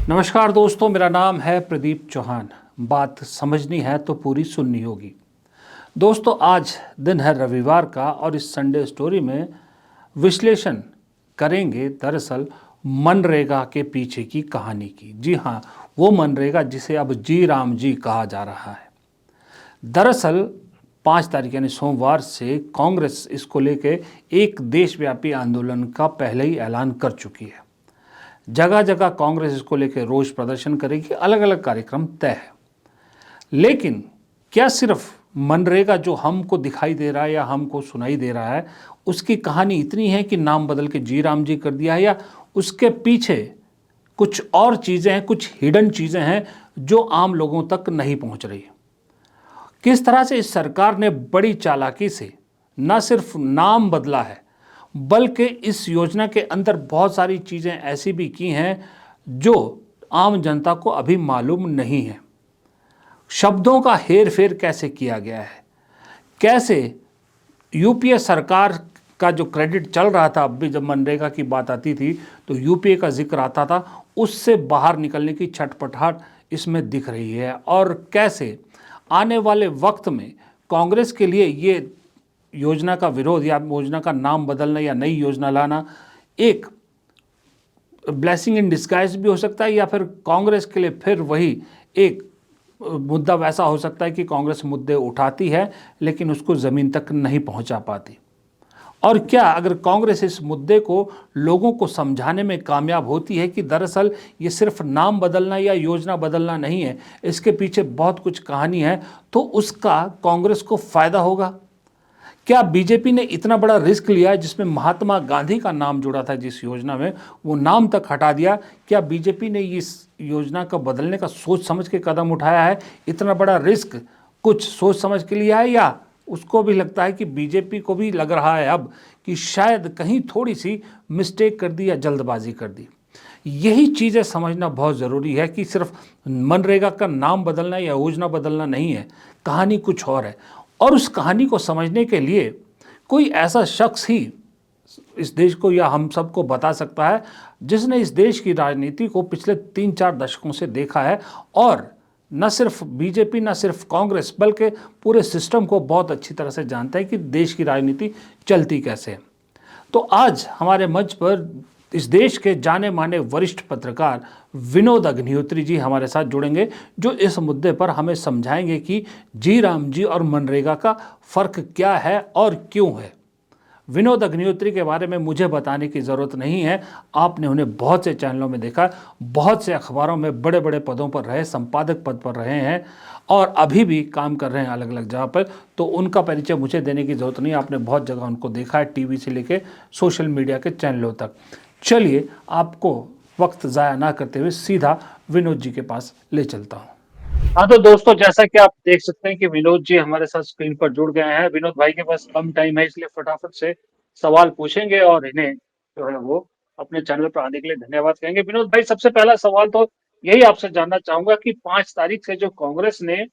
नमस्कार दोस्तों, मेरा नाम है प्रदीप चौहान। बात समझनी है तो पूरी सुननी होगी। दोस्तों, आज दिन है रविवार का और इस संडे स्टोरी में विश्लेषण करेंगे दरअसल मनरेगा के पीछे की कहानी की। जी हाँ, वो मनरेगा जिसे अब जी राम जी कहा जा रहा है। दरअसल 5 तारीख यानी सोमवार से कांग्रेस इसको लेके एक देशव्यापी आंदोलन का पहले ही ऐलान कर चुकी है। जगह जगह कांग्रेस इसको लेकर रोष प्रदर्शन करेगी, अलग अलग कार्यक्रम तय है। लेकिन क्या सिर्फ मनरेगा जो हमको दिखाई दे रहा है या हमको सुनाई दे रहा है उसकी कहानी इतनी है कि नाम बदल के जी राम जी कर दिया है, या उसके पीछे कुछ और चीज़ें हैं, कुछ हिडन चीज़ें हैं जो आम लोगों तक नहीं पहुंच रही। किस तरह से इस सरकार ने बड़ी चालाकी से न सिर्फ नाम बदला है बल्कि इस योजना के अंदर बहुत सारी चीज़ें ऐसी भी की हैं जो आम जनता को अभी मालूम नहीं है। शब्दों का हेर फेर कैसे किया गया है, कैसे यूपीए सरकार का जो क्रेडिट चल रहा था, अब भी जब मनरेगा की बात आती थी तो यूपीए का जिक्र आता था, उससे बाहर निकलने की छटपटाहट इसमें दिख रही है। और कैसे आने वाले वक्त में कांग्रेस के लिए ये योजना का विरोध या योजना का नाम बदलना या नई योजना लाना एक ब्लेसिंग इन डिस्गाइज भी हो सकता है, या फिर कांग्रेस के लिए फिर वही एक मुद्दा वैसा हो सकता है कि कांग्रेस मुद्दे उठाती है लेकिन उसको ज़मीन तक नहीं पहुंचा पाती। और क्या अगर कांग्रेस इस मुद्दे को लोगों को समझाने में कामयाब होती है कि दरअसल ये सिर्फ नाम बदलना या योजना बदलना नहीं है, इसके पीछे बहुत कुछ कहानी है, तो उसका कांग्रेस को फ़ायदा होगा। क्या बीजेपी ने इतना बड़ा रिस्क लिया है जिसमें महात्मा गांधी का नाम जुड़ा था, जिस योजना में वो नाम तक हटा दिया? क्या बीजेपी ने इस योजना का बदलने का सोच समझ के कदम उठाया है? इतना बड़ा रिस्क कुछ सोच समझ के लिया है, या उसको भी लगता है कि बीजेपी को भी लग रहा है अब कि शायद कहीं थोड़ी सी मिस्टेक कर दी या जल्दबाजी कर दी? यही चीज़ें समझना बहुत ज़रूरी है कि सिर्फ मनरेगा का नाम बदलना या योजना बदलना नहीं है, कहानी कुछ और है। और उस कहानी को समझने के लिए कोई ऐसा शख्स ही इस देश को या हम सबको बता सकता है जिसने इस देश की राजनीति को पिछले 3-4 दशकों से देखा है, और न सिर्फ बीजेपी न सिर्फ कांग्रेस बल्कि पूरे सिस्टम को बहुत अच्छी तरह से जानता है कि देश की राजनीति चलती कैसे है। तो आज हमारे मंच पर इस देश के जाने माने वरिष्ठ पत्रकार विनोद अग्निहोत्री जी हमारे साथ जुड़ेंगे, जो इस मुद्दे पर हमें समझाएंगे कि जी राम जी और मनरेगा का फ़र्क क्या है और क्यों है। विनोद अग्निहोत्री के बारे में मुझे बताने की ज़रूरत नहीं है, आपने उन्हें बहुत से चैनलों में देखा, बहुत से अखबारों में बड़े बड़े पदों पर रहे, संपादक पद पर रहे हैं और अभी भी काम कर रहे हैं अलग अलग जगह पर, तो उनका परिचय मुझे देने की ज़रूरत नहीं। आपने बहुत जगह उनको देखा है, टीवी से लेकर सोशल मीडिया के चैनलों तक। चलिए, आपको वक्त ज़ाया ना करते हुए सीधा विनोद जी के पास ले चलता हूँ। हाँ तो दोस्तों, जैसा कि आप देख सकते हैं कि विनोद जी हमारे साथ स्क्रीन पर जुड़ गए हैं। विनोद भाई के पास कम टाइम है, इसलिए फटाफट से सवाल पूछेंगे और इन्हें जो है वो अपने चैनल पर आने के लिए धन्यवाद कहेंगे। विनोद भाई, सबसे पहला सवाल तो यही आपसे जानना चाहूंगा कि 5 तारीख से जो कांग्रेस ने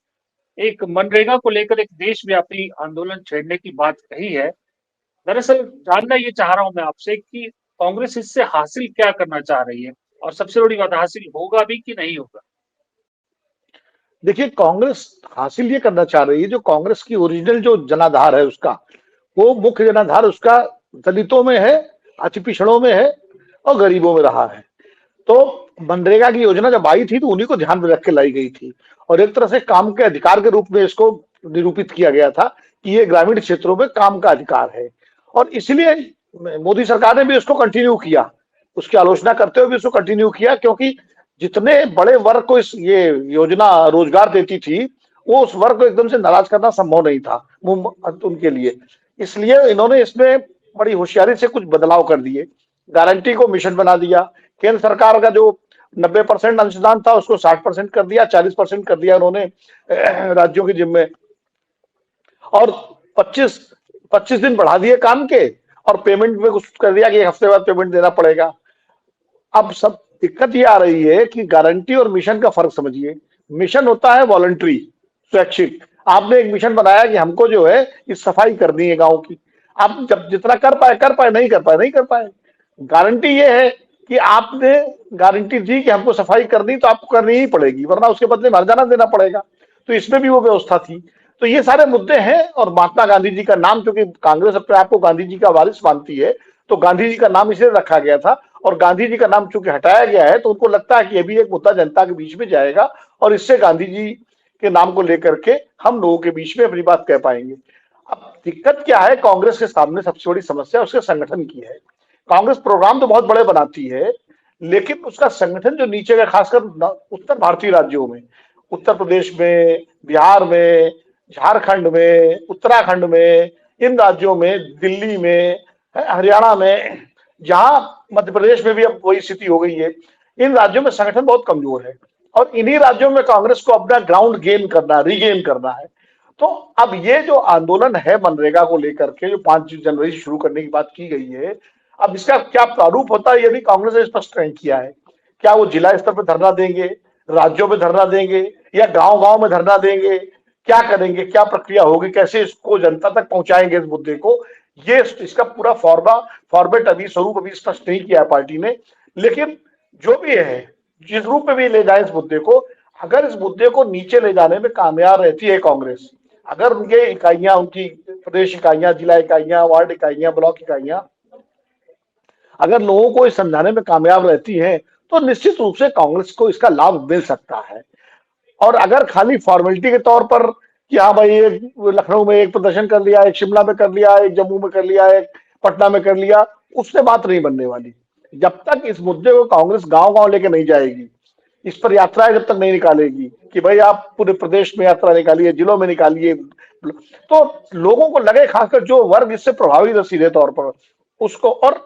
एक मनरेगा को लेकर एक देशव्यापी आंदोलन छेड़ने की बात कही है, दरअसल जानना ये चाह रहा हूं मैं आपसे कि कांग्रेस इससे हासिल क्या करना चाह रही है, और सबसे बड़ी बात, हासिल होगा भी कि नहीं होगा? देखिए, कांग्रेस हासिल ये करना चाह रही है, जो कांग्रेस की ओरिजिनल जो जनाधार है उसका, वो मुख्य जनाधार उसका दलितों में है, अति पिछड़ों में है और गरीबों में रहा है। तो मनरेगा की योजना जब आई थी तो उन्हीं को ध्यान में रख के लाई गई थी और एक तरह से काम के अधिकार के रूप में इसको निरूपित किया गया था कि ये ग्रामीण क्षेत्रों में काम का अधिकार है। और इसलिए मोदी सरकार ने भी उसको कंटिन्यू किया, उसकी आलोचना करते हुए भी उसको कंटिन्यू किया, क्योंकि जितने बड़े वर्ग को इस ये योजना रोजगार देती थी, वो उस वर्ग को एकदम से नाराज करना संभव नहीं था उनके लिए। इसलिए इन्होंने इसमें बड़ी होशियारी से कुछ बदलाव कर दिए, गारंटी को मिशन बना दिया। केंद्र सरकार का जो 90% अंशदान था उसको 60% कर दिया, 40% कर दिया उन्होंने राज्यों के जिम्मे, और 25 दिन बढ़ा दिए काम के, और पेमेंट में कुछ कर दिया कि 1 हफ्ते बाद पेमेंट देना पड़ेगा। अब सब दिक्कत ये आ रही है कि गारंटी और मिशन का फर्क समझिए। मिशन होता है वॉलंटरी, स्वैच्छिक। आपने एक मिशन बनाया कि हमको जो है इस सफाई करनी है गांव की, आप जब जितना कर पाए, नहीं कर पाए। गारंटी ये है कि आपने गारंटी दी कि हमको सफाई करनी तो आपको करनी ही पड़ेगी, वरना उसके बदले में हर्जाना देना पड़ेगा। तो इसमें भी वो व्यवस्था थी। तो ये सारे मुद्दे हैं। और महात्मा गांधी जी का नाम, क्योंकि कांग्रेस अपने आप को गांधी जी का वारिस मानती है, तो गांधी जी का नाम इसलिए रखा गया था। और गांधी जी का नाम चूंकि हटाया गया है तो उनको लगता है कि ये भी एक मुद्दा जनता के बीच में जाएगा और इससे गांधी जी के नाम को लेकर के हम लोगों के बीच में अपनी बात कह पाएंगे। अब दिक्कत क्या है, कांग्रेस के सामने सबसे बड़ी समस्या उसके संगठन की है। कांग्रेस प्रोग्राम तो बहुत बड़े बनाती है, लेकिन उसका संगठन जो नीचे का, खासकर उत्तर भारतीय राज्यों में, उत्तर प्रदेश में, बिहार में, झारखंड में, उत्तराखंड में, इन राज्यों में, दिल्ली में, हरियाणा में, जहां मध्य प्रदेश में भी अब वही स्थिति हो गई है। इन राज्यों में संगठन बहुत कमजोर है और इन्हीं राज्यों में कांग्रेस को अपना ग्राउंड गेन करना, रीगेन करना है। तो अब ये जो आंदोलन है मनरेगा को लेकर के, जो 5 जनवरी से शुरू करने की बात की गई है, अब इसका क्या प्रारूप होता है ये भी कांग्रेस ने स्पष्ट नहीं किया है। क्या वो जिला स्तर पर धरना देंगे, राज्यों में धरना देंगे, या गांव गांव में धरना देंगे, क्या करेंगे, क्या प्रक्रिया होगी, कैसे इसको जनता तक पहुंचाएंगे इस मुद्दे को, ये इसका पूरा फॉर्मेट अभी, स्वरूप अभी स्पष्ट नहीं किया है पार्टी ने। लेकिन जो भी है, जिस रूप में भी ले जाए इस मुद्दे को, अगर इस मुद्दे को नीचे ले जाने में कामयाब रहती है कांग्रेस, अगर उनके इकाइयां, उनकी प्रदेश इकाइयां, जिला इकाइयां, वार्ड इकाइयां, ब्लॉक इकाइयां अगर लोगों को इस समझाने में कामयाब रहती हैं, तो निश्चित रूप से कांग्रेस को इसका लाभ मिल सकता है। और अगर खाली फॉर्मेलिटी के तौर पर कि हाँ भाई, एक लखनऊ में एक प्रदर्शन कर लिया, एक शिमला में कर लिया, एक जम्मू में कर लिया, एक पटना में कर लिया, उससे बात नहीं बनने वाली। जब तक इस मुद्दे को कांग्रेस गांव गांव लेके नहीं जाएगी, इस पर यात्राएं जब तक नहीं निकालेगी कि भाई आप पूरे प्रदेश में यात्रा निकालिए, जिलों में निकालिए, तो लोगों को लगे, खासकर जो वर्ग इससे प्रभावित है सीधे तौर पर उसको। और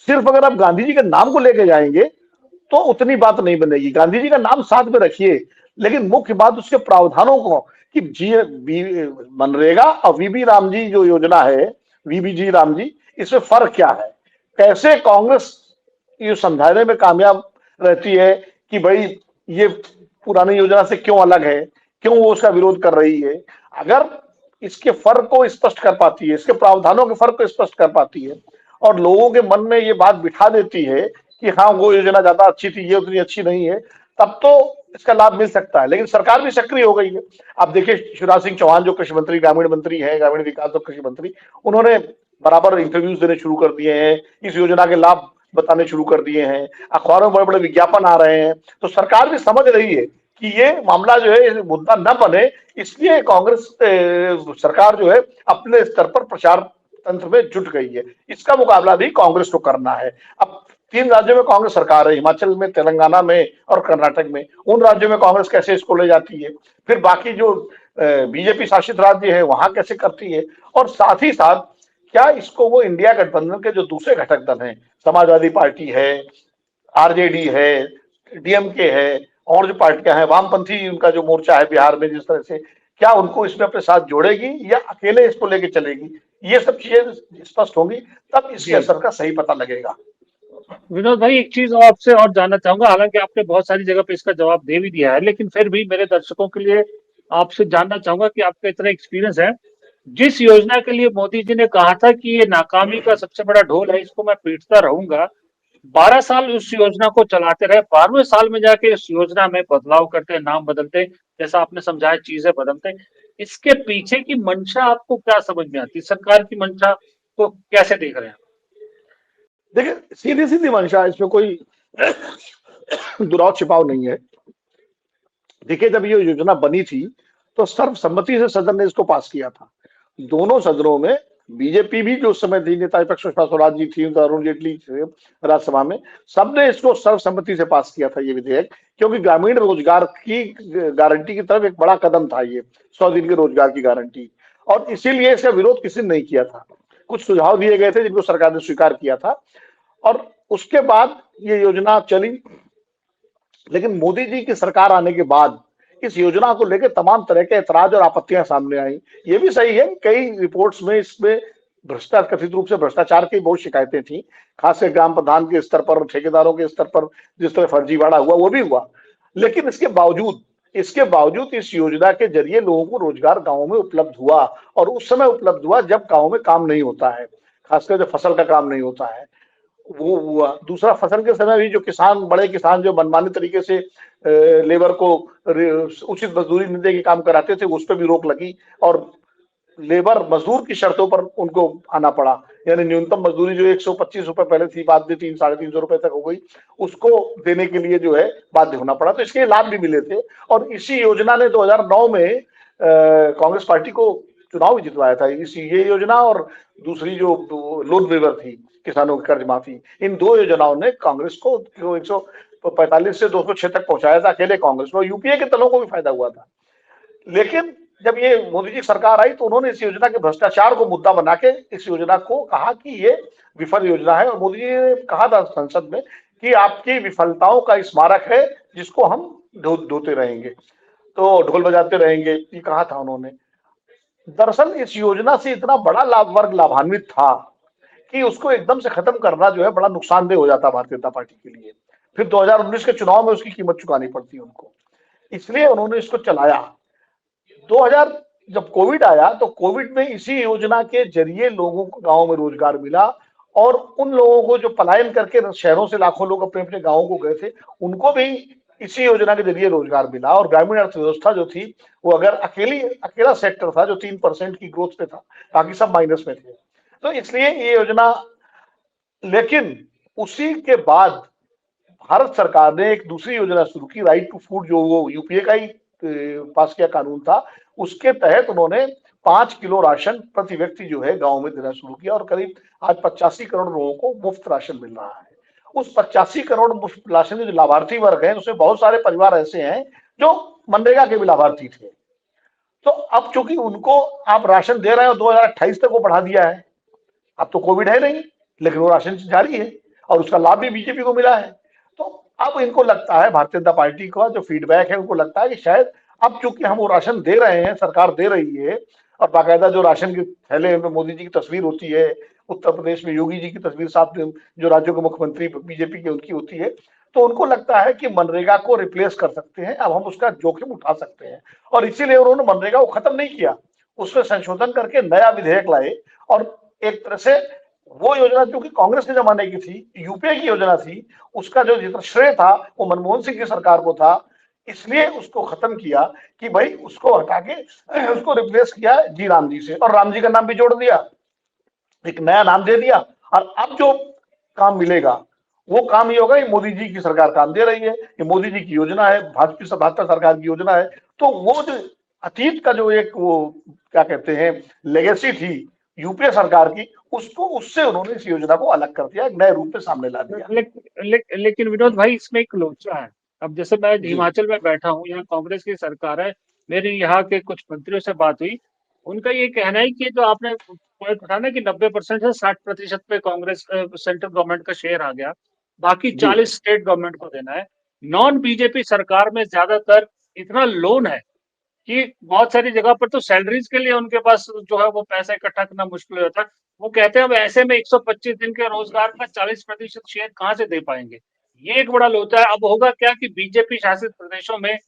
सिर्फ अगर आप गांधी जी के नाम को लेके जाएंगे तो उतनी बात नहीं बनेगी। गांधी जी का नाम साथ में रखिए, लेकिन मुख्य बात उसके प्रावधानों को, कि मनरेगा और वीबी राम जी जो योजना है, वीबी जी राम जी, इसमें फर्क क्या है, कैसे कांग्रेस ये समझाने में कामयाब रहती है कि भाई ये पुरानी योजना से क्यों अलग है, क्यों वो उसका विरोध कर रही है। अगर इसके फर्क को स्पष्ट कर पाती है, इसके प्रावधानों के फर्क को स्पष्ट कर पाती है और लोगों के मन में ये बात बिठा देती है कि हाँ वो योजना ज्यादा अच्छी थी, ये उतनी अच्छी नहीं है, तब तो इसका लाभ मिल सकता है। लेकिन सरकार भी सक्रिय हो गई है। आप देखिए, शिवराज सिंह चौहान जो कृषि मंत्री, ग्रामीण मंत्री है, ग्रामीण विकास और कृषि मंत्री, उन्होंने बराबर इंटरव्यूज देने शुरू कर दिए हैं, इस योजना के लाभ बताने शुरू कर दिए हैं, अखबारों में बड़े बड़े विज्ञापन आ रहे हैं। तो सरकार भी समझ रही है कि ये मामला जो है, मुद्दा न बने, इसलिए कांग्रेस सरकार जो है अपने स्तर पर प्रचार तंत्र में जुट गई है। इसका मुकाबला भी कांग्रेस को करना है। अब 3 राज्यों में कांग्रेस सरकार है, हिमाचल में, तेलंगाना में और कर्नाटक में। उन राज्यों में कांग्रेस कैसे इसको ले जाती है, फिर बाकी जो बीजेपी शासित राज्य है वहां कैसे करती है, और साथ ही साथ क्या इसको वो इंडिया गठबंधन के जो दूसरे घटक दल हैं, समाजवादी पार्टी है, आरजेडी है, डीएमके है, और जो पार्टियां हैं, वामपंथी उनका जो मोर्चा है बिहार में, जिस तरह से, क्या उनको इसमें अपने साथ जोड़ेगी या अकेले इसको लेके चलेगी, ये सब चीजें स्पष्ट होंगी, तब इसके असर का सही पता लगेगा। विनोद भाई, एक चीज आपसे और जानना चाहूंगा, हालांकि आपने बहुत सारी जगह पे इसका जवाब दे भी दिया है, लेकिन फिर भी मेरे दर्शकों के लिए आपसे जानना चाहूंगा कि आपका इतना एक्सपीरियंस है, जिस योजना के लिए मोदी जी ने कहा था कि ये नाकामी का सबसे बड़ा ढोल है, इसको मैं पीटता रहूंगा, 12 साल उस योजना को चलाते रहे, 12वें साल में जाके इस योजना में बदलाव करते, नाम बदलते, जैसा आपने समझाया, चीजें बदलते, इसके पीछे की मंशा आपको क्या समझ में आती, सरकार की मंशा को कैसे देख रहे हैं? देखिए, सीधी सीधी मंशा, इसमें कोई दुराव छिपाव नहीं है। देखिए, जब ये योजना बनी थी तो सर्वसम्मति से सदन ने इसको पास किया था, दोनों सदनों में। बीजेपी भी जो उस समय थी, नेता विपक्ष सुषमा स्वराज जी थी, अरुण जेटली थे राज्यसभा में, सबने इसको सर्वसम्मति से पास किया था ये विधेयक, क्योंकि ग्रामीण रोजगार की गारंटी की तरफ एक बड़ा कदम था ये, 100 दिन के रोजगार की गारंटी। और इसीलिए इसका विरोध किसी ने नहीं किया था। कुछ सुझाव दिए गए थे जिनको सरकार ने स्वीकार किया था, और उसके बाद ये योजना चली। लेकिन मोदी जी की सरकार आने के बाद इस योजना को लेकर तमाम तरह के ऐतराज और आपत्तियां सामने आई। ये भी सही है, कई रिपोर्ट्स में इसमें भ्रष्टाचार, कथित रूप से भ्रष्टाचार की बहुत शिकायतें थी, खासकर ग्राम प्रधान के स्तर पर, ठेकेदारों के स्तर पर जिस तरह फर्जीवाड़ा हुआ वो भी हुआ। लेकिन इसके बावजूद इस योजना के जरिए लोगों को रोजगार गांवों में उपलब्ध हुआ, और उस समय उपलब्ध हुआ जब गांव में काम नहीं होता है, खासकर जब फसल का काम नहीं होता है। वो हुआ। दूसरा, फसल के समय भी जो किसान, बड़े किसान जो मनमानी तरीके से लेबर को उचित मजदूरी नहीं दे के काम कराते थे, उस पर भी रोक लगी और लेबर मजदूर की शर्तों पर उनको आना पड़ा। यानी न्यूनतम मजदूरी जो 125 रुपए पहले थी, बाद में 300-350 रुपए तक हो गई, उसको देने के लिए जो है बाध्य होना पड़ा। तो इसके लाभ भी मिले थे और इसी योजना ने 2009 में कांग्रेस पार्टी को चुनाव भी जितवाया था। इसी ये योजना और दूसरी जो लोन वेवर थी, किसानों की कर्ज माफी, इन दो योजनाओं ने कांग्रेस को 145 से 206 तक पहुंचाया था, अकेले कांग्रेस को। यूपीए के दलों को भी फायदा हुआ था। लेकिन जब ये मोदी जी सरकार आई तो उन्होंने इस योजना के भ्रष्टाचार को मुद्दा बना के इस योजना को कहा कि ये विफल योजना है। और मोदी जी ने कहा था संसद में कि आपकी विफलताओं का स्मारक है, जिसको हम ढोते रहेंगे, तो ढोल बजाते रहेंगे, ये कहा था उन्होंने। दरअसल इस योजना से इतना बड़ा वर्ग लाभान्वित था कि उसको एकदम से खत्म करना जो है बड़ा नुकसानदेह हो जाता भारतीय जनता पार्टी के लिए। फिर 2019 के चुनाव में उसकी कीमत चुकानी पड़ती उनको, इसलिए उन्होंने इसको चलाया। 2000 जब कोविड आया तो कोविड में इसी योजना के जरिए लोगों को गांव में रोजगार मिला और उन लोगों को जो पलायन करके शहरों से लाखों लोग अपने अपने गांवों को गए थे, उनको भी इसी योजना के जरिए रोजगार मिला। और ग्रामीण अर्थव्यवस्था जो थी वो अगर अकेला सेक्टर था जो 3% की ग्रोथ पे था, बाकी सब माइनस में थे। तो इसलिए ये योजना, लेकिन उसी के बाद भारत सरकार ने एक दूसरी योजना शुरू की, राइट टू फूड, जो वो यूपीए का ही पास किया कानून था। उसके तहत उन्होंने 5 किलो राशन प्रति व्यक्ति जो है गांव में देना शुरू किया और करीब आज 85 करोड़ लोगों को मुफ्त राशन मिल रहा है। उस 85 करोड़ मुफ्त राशन के जो लाभार्थी वर्ग हैं, उसमें बहुत सारे परिवार ऐसे हैं जो मनरेगा के भी लाभार्थी थे। तो अब चूंकि उनको आप राशन दे रहे हो, 2028 तक वो बढ़ा दिया है। अब तो कोविड है नहीं, लेकिन वो राशन जारी है और उसका लाभ भी बीजेपी को मिला है। तो अब इनको लगता है, भारतीय जनता पार्टी का जो फीडबैक है, उनको लगता है कि शायद अब चूंकि हम वो राशन दे रहे हैं, सरकार दे रही है, और बाकायदा जो राशन के थैले में मोदी जी की तस्वीर होती है, उत्तर प्रदेश में योगी जी की तस्वीर साथ में, जो राज्यों के मुख्यमंत्री बीजेपी के उनकी होती है, तो उनको लगता है कि मनरेगा को रिप्लेस कर सकते हैं, अब हम उसका जोखिम उठा सकते हैं। और इसीलिए उन्होंने मनरेगा को खत्म नहीं किया, उसमें संशोधन करके नया विधेयक लाए। और एक तरह से वो योजना जो कि कांग्रेस के जमाने की थी, यूपीए की योजना थी, उसका जो जितना श्रेय था वो मनमोहन सिंह की सरकार को था। इसलिए उसको खत्म किया कि भाई उसको हटा के उसको रिप्लेस किया जी राम जी से, और राम जी का नाम भी जोड़ दिया, एक नया नाम दे दिया। और अब जो काम मिलेगा वो काम ये होगा, ये मोदी जी की सरकार काम दे रही है, ये मोदी जी की योजना है, भाजपा सरकार की योजना है। तो वो जो अतीत का जो एक वो क्या कहते हैं लेगेसी थी यूपीए सरकार की, उसको उससे उन्होंने इस योजना को अलग कर दिया, एक नए रूप में सामने ला दिया। लेकिन विनोद भाई, इसमें एक लोचा है। अब जैसे मैं जी हिमाचल में बैठा हूँ, यहाँ कांग्रेस की सरकार है, मेरी यहाँ के कुछ मंत्रियों से बात हुई, उनका ये कहना है कि जो आपने पॉइंट उठाया ना कि 90% से 60% पे कांग्रेस सेंट्रल गवर्नमेंट का शेयर आ गया, बाकी जी 40 स्टेट गवर्नमेंट को देना है। नॉन बीजेपी सरकार में ज्यादातर इतना लोन है कि बहुत सारी जगह पर तो सैलरीज के लिए उनके पास जो है वो पैसा इकट्ठा करना मुश्किल हो जाता है। वो कहते हैं अब ऐसे में 125 दिन के रोजगार का 40% शेयर कहाँ से दे पाएंगे। ये एक बड़ा लोचा है। अब होगा क्या कि बीजेपी शासित प्रदेशों में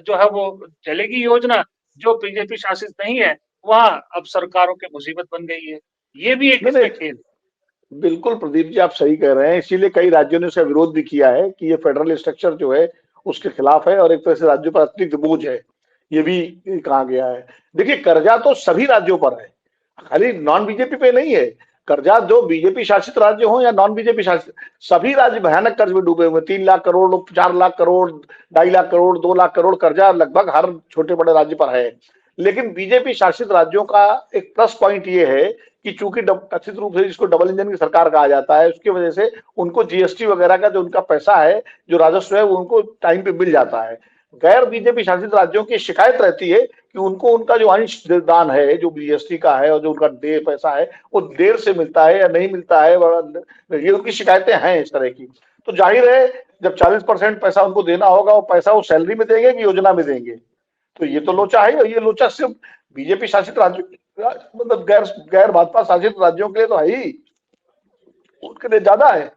जो है वो चलेगी योजना, जो बीजेपी शासित नहीं है वहां अब सरकारों की मुसीबत बन गई है। ये भी एक नहीं इसमें नहीं, खेल। बिल्कुल प्रदीप जी, आप सही कह रहे हैं। इसीलिए कई राज्यों ने उसका विरोध भी किया है कि ये फेडरल स्ट्रक्चर जो है उसके खिलाफ है और एक तरह से राज्यों पर अतिरिक्त बोझ है, ये भी कहा गया है। देखिए, कर्जा तो सभी राज्यों पर है, खाली नॉन बीजेपी पे नहीं है। कर्जा जो बीजेपी शासित राज्य हो या नॉन बीजेपी शासित, सभी राज्य भयानक कर्ज में डूबे हुए। 3 लाख करोड़, 4 लाख करोड़, 2.5 लाख करोड़, 2 लाख करोड़ कर्जा लगभग हर छोटे बड़े राज्य पर है। लेकिन बीजेपी शासित राज्यों का एक प्लस पॉइंट ये है कि चूंकि कथित रूप से जिसको डबल इंजन की सरकार कहा जाता है, उसकी वजह से उनको जीएसटी वगैरह का जो उनका पैसा है, जो राजस्व है, वो उनको टाइम पे मिल जाता है। गैर बीजेपी शासित राज्यों की शिकायत रहती है कि उनको उनका जो अंश दान है, जो जीएसटी का है और जो उनका देय पैसा है, वो देर से मिलता है या नहीं मिलता है, ये उनकी शिकायतें हैं इस तरह की। तो जाहिर है, जब 40% पैसा उनको देना होगा, वो पैसा वो सैलरी में देंगे कि योजना में देंगे। तो ये तो लोचा है, और ये लोचा सिर्फ बीजेपी शासित राज्यों, मतलब गैर गैर भाजपा शासित राज्यों के लिए तो है ही, उनके लिए ज्यादा है।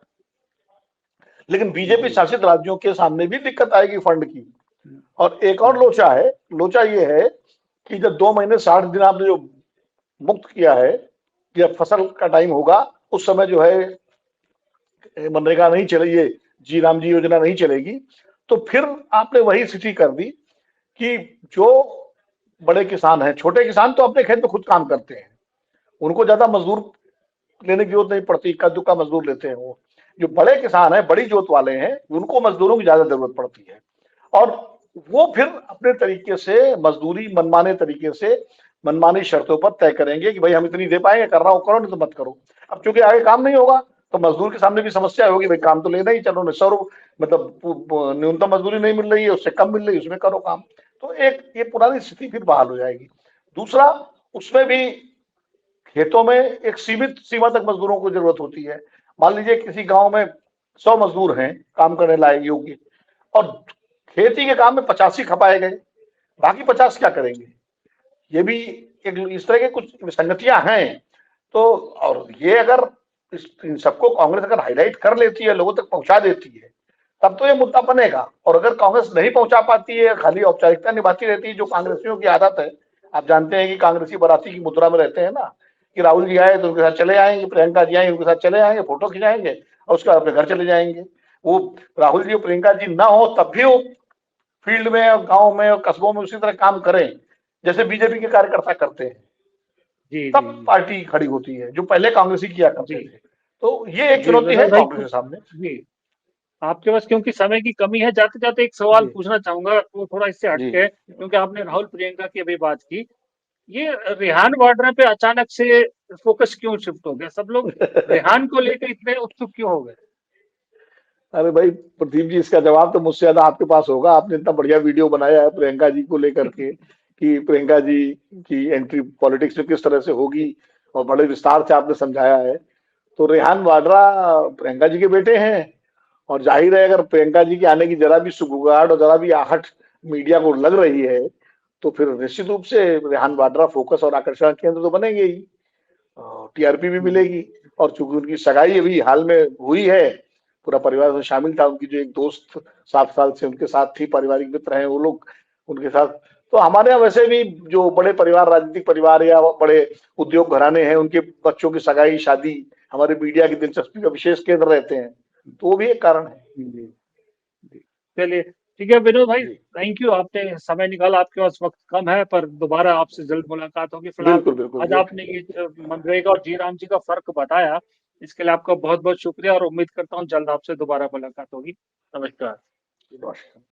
लेकिन बीजेपी जी। शासित राज्यों के सामने भी दिक्कत आएगी फंड की। और एक और लोचा है, लोचा ये है कि जब 2 महीने 60 दिन आपने जो मुक्त किया है, जब फसल का टाइम होगा उस समय जो है मनरेगा नहीं चलेगी, ये जी राम जी योजना नहीं चलेगी, तो फिर आपने वही स्थिति कर दी कि जो बड़े किसान हैं, छोटे किसान तो अपने खेत में खुद काम करते हैं, उनको ज्यादा मजदूर लेने की जरूरत नहीं पड़ती, इक्का दुक्का मजदूर लेते हैं वो। जो बड़े किसान हैं, बड़ी जोत वाले हैं, उनको मजदूरों की ज्यादा जरूरत पड़ती है, और वो फिर अपने तरीके से मजदूरी मनमाने तरीके से, मनमानी शर्तों पर तय करेंगे कि भाई हम इतनी दे पाएंगे, कर रहा हूँ करो, नहीं तो मत करो। अब चूंकि आगे काम नहीं होगा तो मजदूर के सामने भी समस्या होगी, भाई काम तो लेना ही, चलो मतलब न्यूनतम मजदूरी नहीं मिल रही है, उससे कम मिल रही है, उसमें करो काम। तो एक ये पुरानी स्थिति फिर बहाल हो जाएगी। दूसरा, उसमें भी खेतों में एक सीमित सीमा तक मजदूरों को जरूरत होती है। मान लीजिए किसी गांव में 100 मजदूर हैं काम करने लायक योग्य, और खेती के काम में 85 खपाए गए, बाकी 50 क्या करेंगे? ये भी एक इस तरह के कुछ विसंगतियां हैं। तो और ये अगर इन सबको कांग्रेस अगर हाईलाइट कर लेती है, लोगों तक पहुंचा देती है, तब तो ये मुद्दा बनेगा। और अगर कांग्रेस नहीं पहुंचा पाती है, खाली औपचारिकता निभाती रहती है, जो कांग्रेसियों की आदत है, आप जानते हैं कि कांग्रेसी बाराती की मुद्रा में रहते हैं ना, कि राहुल जी आए तो उनके साथ चले आएंगे, प्रियंका जी आए उनके साथ चले आएंगे, फोटो खिंचाएंगे और उसके बाद अपने घर चले जाएंगे। वो राहुल जी और प्रियंका जी ना हो तब भी वो फील्ड में और गांव में और कस्बों में उसी तरह काम करें जैसे बीजेपी के कार्यकर्ता करते हैं, जी तब जी पार्टी खड़ी होती है, जो पहले कांग्रेसी किया करते जी थे। तो ये एक जी चुनौती है विनोद भाई, कांग्रेस के सामने। जी आपके पास क्योंकि समय की कमी है, जाते जाते एक सवाल जी पूछना चाहूंगा, वो थोड़ा इससे जी हटके है, क्योंकि आपने राहुल प्रियंका की अभी बात की। ये रेहान वाड्रा पे अचानक से फोकस क्यों शिफ्ट हो गया? सब लोग रेहान को लेकर इतने उत्सुक क्यों हो गए? अरे भाई प्रदीप जी, इसका जवाब तो मुझसे ज्यादा आपके पास होगा। आपने इतना बढ़िया वीडियो बनाया है प्रियंका जी को लेकर के, कि प्रियंका जी की एंट्री पॉलिटिक्स में किस तरह से होगी, और बड़े विस्तार से आपने समझाया है। तो रेहान वाड्रा प्रियंका जी के बेटे हैं, और जाहिर है अगर प्रियंका जी के आने की जरा भी सुगबुगाहट और जरा भी आहट मीडिया को लग रही है, तो फिर निश्चित रूप से रेहान वाड्रा फोकस और आकर्षण केंद्र तो बनेंगे ही, टीआरपी भी हम्म, मिलेगी। और चूंकि उनकी सगाई अभी हाल में हुई है, पूरा परिवार उसमें शामिल था, उनकी जो एक दोस्त 7 साल से उनके साथ थी, पारिवारिक मित्र हैं वो लोग उनके साथ। तो हमारे यहाँ वैसे भी जो बड़े परिवार, राजनीतिक परिवार या बड़े उद्योग घराने हैं, उनके बच्चों की सगाई शादी हमारे मीडिया की दिलचस्पी का विशेष केंद्र रहते हैं। तो वो भी एक कारण है। जी जी। चलिए ठीक है विनोद भाई, जी थैंक यू, आपने समय निकाला। आपके पास वक्त कम है, पर दोबारा आपसे जल्द मुलाकात होगी। फिलहाल बिल्कुल बिल्कुल आज आपने ये जो मनरेगा और जी राम जी का फर्क बताया, इसके लिए आपका बहुत बहुत शुक्रिया, और उम्मीद करता हूँ जल्द आपसे दोबारा मुलाकात होगी। नमस्कार। नमस्कार।